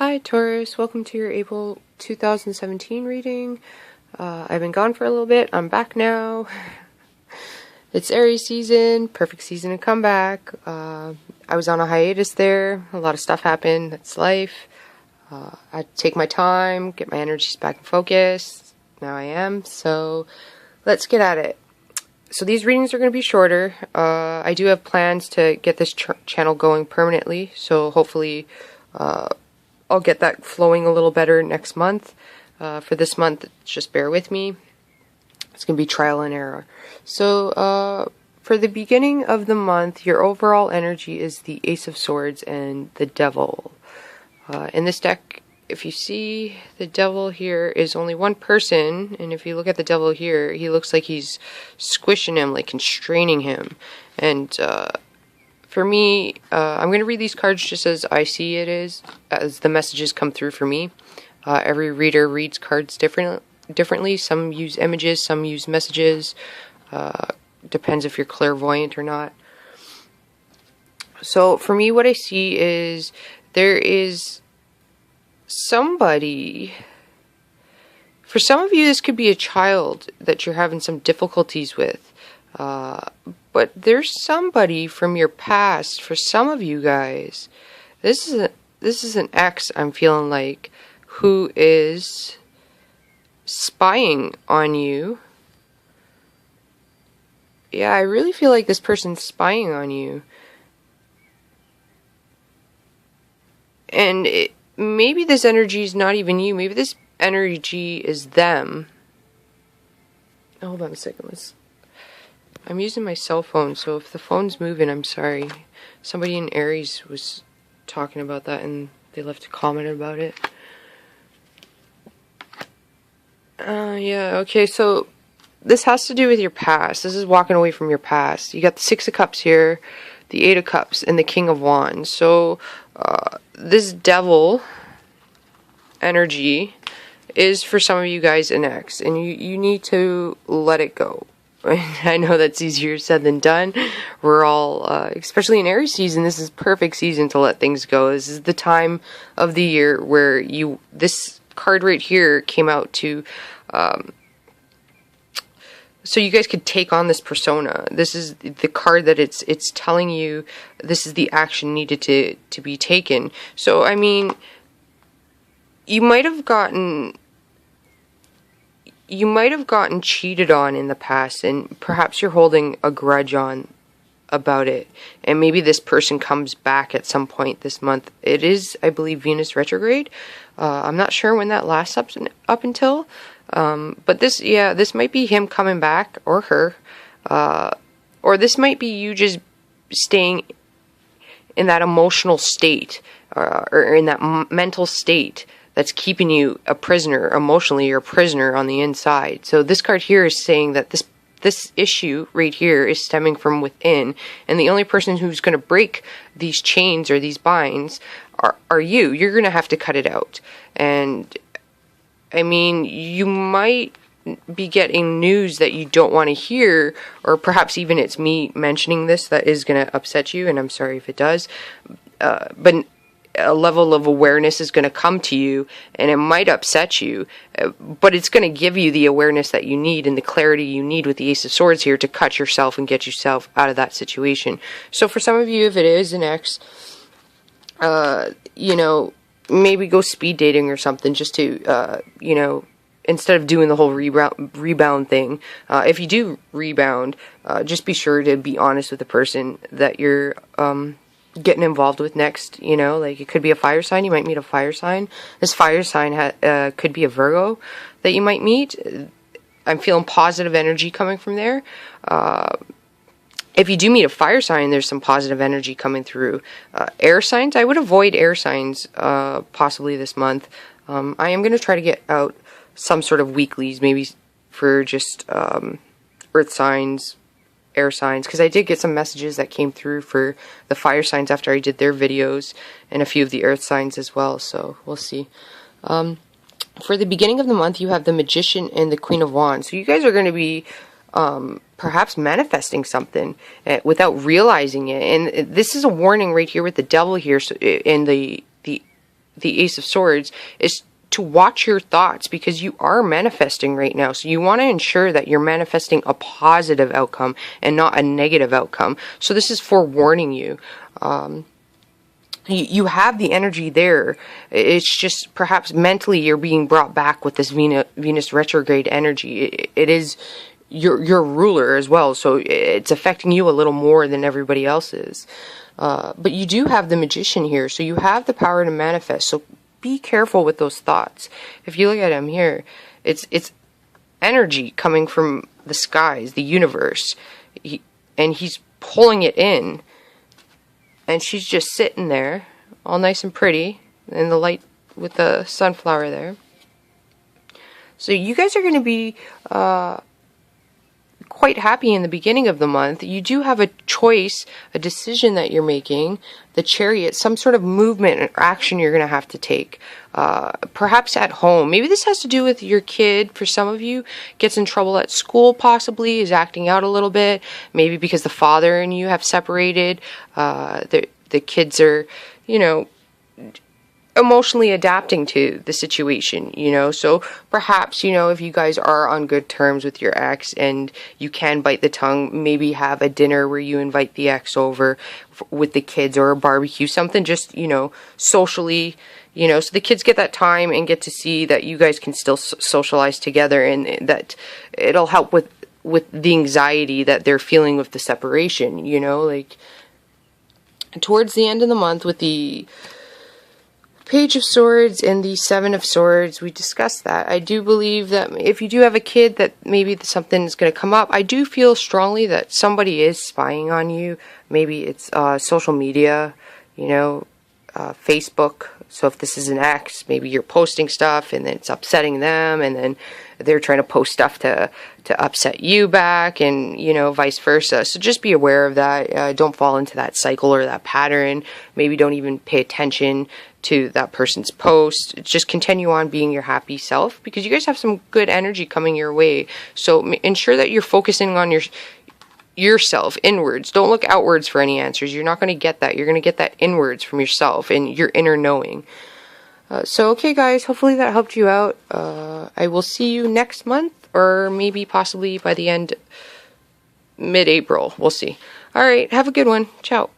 Hi Taurus, welcome to your April 2017 reading. I've been gone for a little bit, I'm back now. It's Aries season, perfect season to come back. I was on a hiatus there, a lot of stuff happened, that's life. I had to take my time, get my energies back in focus. Now I am, so let's get at it. So these readings are going to be shorter. I do have plans to get this channel going permanently, so hopefully I'll get that flowing a little better next month. For this month, just bear with me. It's going to be trial and error. So for the beginning of the month, your overall energy is the Ace of Swords and the Devil. In this deck, if you see, the Devil here is only one person, and if you look at the Devil here, he looks like he's squishing him, like constraining him. And for me, I'm going to read these cards just as I see it is, as the messages come through for me. Every reader reads cards differently. Some use images, some use messages. Depends if you're clairvoyant or not. So for me, what I see is there is somebody. For some of you, this could be a child that you're having some difficulties with. But there's somebody from your past, for some of you guys, this is an ex, I'm feeling like, who is spying on you. Yeah, I really feel like this person's spying on you. And maybe this energy is not even you, maybe this energy is them. Hold on a second, I'm using my cell phone, so if the phone's moving, I'm sorry. Somebody in Aries was talking about that and they left a comment about it. Yeah, okay, so this has to do with your past. This is walking away from your past. You got the Six of Cups here, the Eight of Cups, and the King of Wands. So, this Devil energy is for some of you guys an ex, and you need to let it go. I know that's easier said than done. We're all, especially in Aries season, this is perfect season to let things go. This is the time of the year where this card right here came out to, so you guys could take on this persona. This is the card that it's telling you this is the action needed to be taken. So, I mean, you might have gotten cheated on in the past, and perhaps you're holding a grudge about it, and maybe this person comes back at some point this month. It is, I believe, Venus retrograde. I'm not sure when that lasts up until, but this might be him coming back, or her, or this might be you just staying in that emotional state, or in that mental state that's keeping you a prisoner emotionally. You're a prisoner on the inside. So this card here is saying that this issue right here is stemming from within, and the only person who's going to break these chains or these binds are you. You're going to have to cut it out. And I mean, you might be getting news that you don't want to hear, or perhaps even it's me mentioning this that is going to upset you, and I'm sorry if it does, but a level of awareness is going to come to you, and it might upset you, but it's going to give you the awareness that you need and the clarity you need with the Ace of Swords here to cut yourself and get yourself out of that situation. So for some of you, if it is an ex, you know, maybe go speed dating or something, just to, you know, instead of doing the whole rebound thing. If you do rebound, just be sure to be honest with the person that you're getting involved with next. You know, like, it could be a fire sign. You might meet a fire sign. This fire sign could be a Virgo that you might meet. I'm feeling positive energy coming from there. If you do meet a fire sign, there's some positive energy coming through. Air signs, I would avoid air signs possibly this month. I am going to try to get out some sort of weeklies, maybe for just earth signs, air signs, because I did get some messages that came through for the fire signs after I did their videos, and a few of the earth signs as well, so we'll see. For the beginning of the month, you have the Magician and the Queen of Wands. So you guys are going to be perhaps manifesting something without realizing it. And this is a warning right here with the Devil here, so, and the the Ace of Swords is to watch your thoughts, because you are manifesting right now. So you want to ensure that you're manifesting a positive outcome and not a negative outcome. So this is forewarning you. You have the energy there. It's just perhaps mentally you're being brought back with this Venus retrograde energy. It is your ruler as well, so it's affecting you a little more than everybody else's. But you do have the Magician here, so you have the power to manifest. So be careful with those thoughts. If you look at him here, it's energy coming from the skies, the universe, and he's pulling it in. And she's just sitting there, all nice and pretty, in the light with the sunflower there. So you guys are going to be quite happy in the beginning of the month. You do have a choice, a decision that you're making, the Chariot, some sort of movement or action you're going to have to take. Perhaps at home. Maybe this has to do with your kid. For some of you, gets in trouble at school, possibly, is acting out a little bit. Maybe because the father and you have separated. The kids are, you know, emotionally adapting to the situation, you know. So perhaps, you know, if you guys are on good terms with your ex and you can bite the tongue, maybe have a dinner where you invite the ex over with the kids, or a barbecue, something just, you know, socially, you know, so the kids get that time and get to see that you guys can still socialize together, and that it'll help with the anxiety that they're feeling with the separation, you know. Like towards the end of the month with the Page of Swords and the Seven of Swords, we discussed that. I do believe that if you do have a kid, that maybe something is going to come up. I do feel strongly that somebody is spying on you. Maybe it's social media, you know, Facebook. So if this is an ex, maybe you're posting stuff and then it's upsetting them, and then they're trying to post stuff to upset you back, and, you know, vice versa. So just be aware of that. Don't fall into that cycle or that pattern. Maybe don't even pay attention to that person's post. Just continue on being your happy self, because you guys have some good energy coming your way. So ensure that you're focusing on yourself inwards. Don't look outwards for any answers. You're not going to get that. You're going to get that inwards from yourself and your inner knowing. So okay guys, hopefully that helped you out. I will see you next month, or maybe possibly by the end, mid-April. We'll see. Alright, have a good one. Ciao.